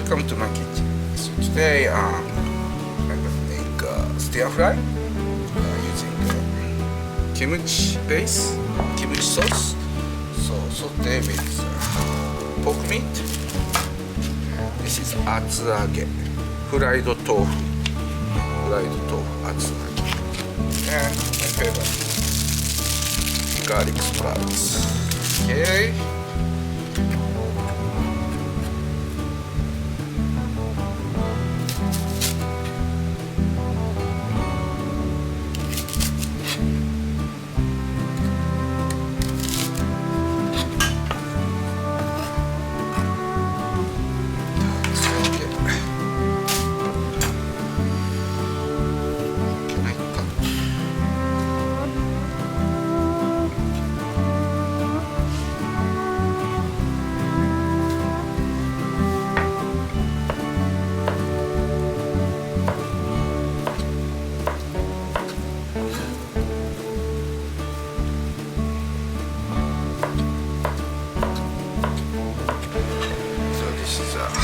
welcome to my kitchen. So today I'm gonna make stir fry using kimchi base, kimchi sauce. So saute with pork meat. This is Aburaage, fried tofu, Aburaage. And my favorite, garlic sprouts. Okay.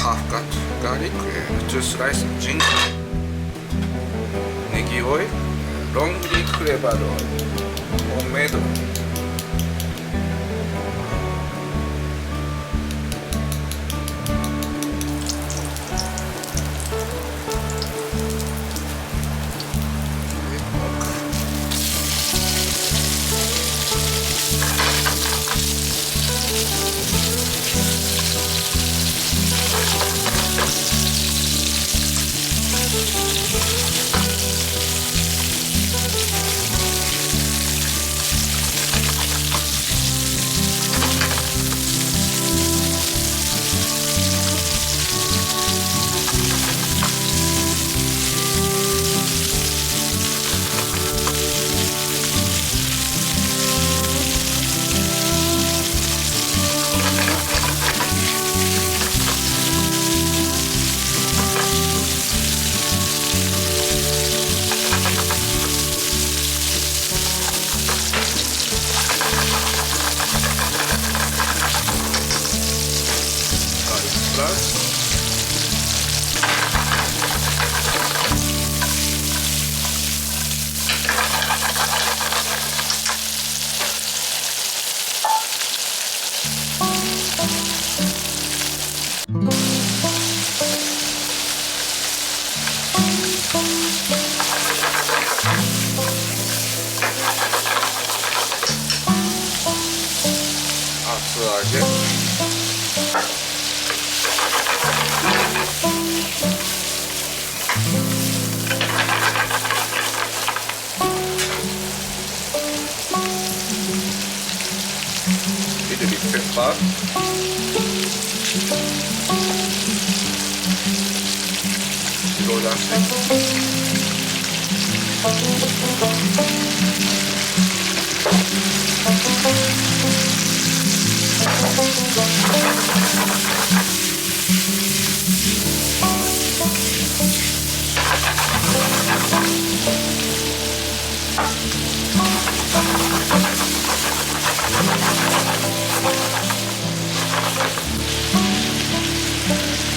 Half cut garlic, 2 slices of ginger, negi oil, long leaf flavored oil, homemade oil. Aburaage. Little bit pepper. Slow dancing.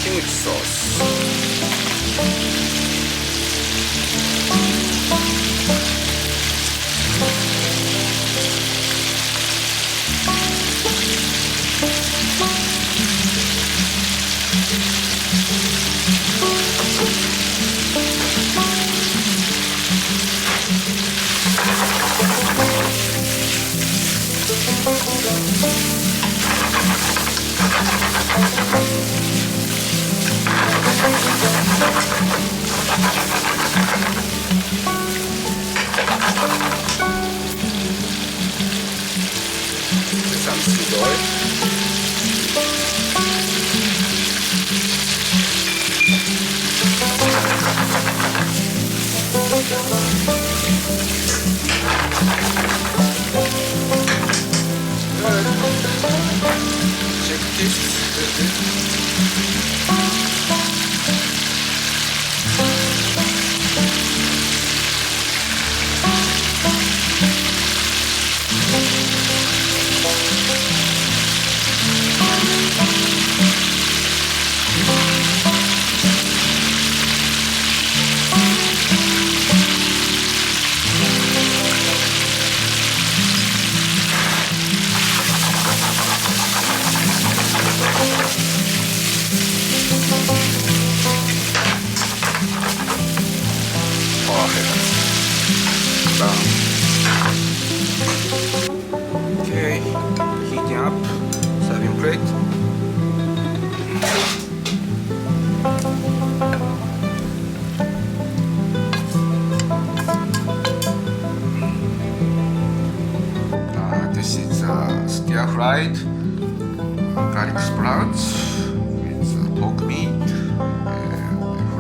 Kimchi sauce.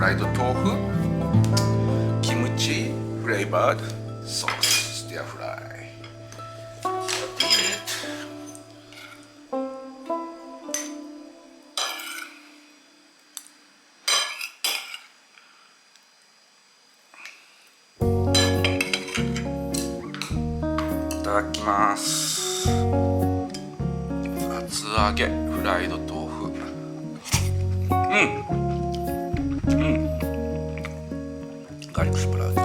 fried tofu, kimchi flavored sauce, stir fry. What is it?いただきます。厚揚げフライド豆腐。ガーリックスプラウト。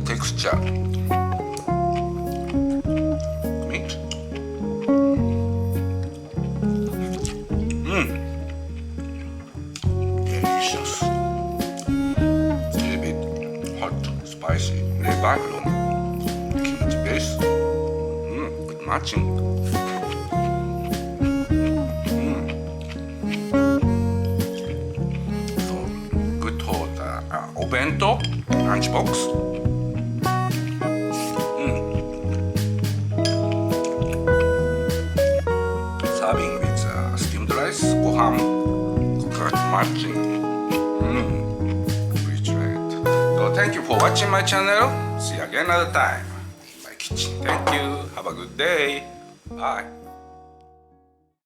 テクスチャー。Meat. Delicious. A little bit hot, spicy flavor from kimchi base. Good matching. Bento, lunchbox. Serving with steamed rice, gohan, coconut matching. Rich red. So thank you for watching my channel. See you again another time in my kitchen. Thank you. Have a good day. Bye.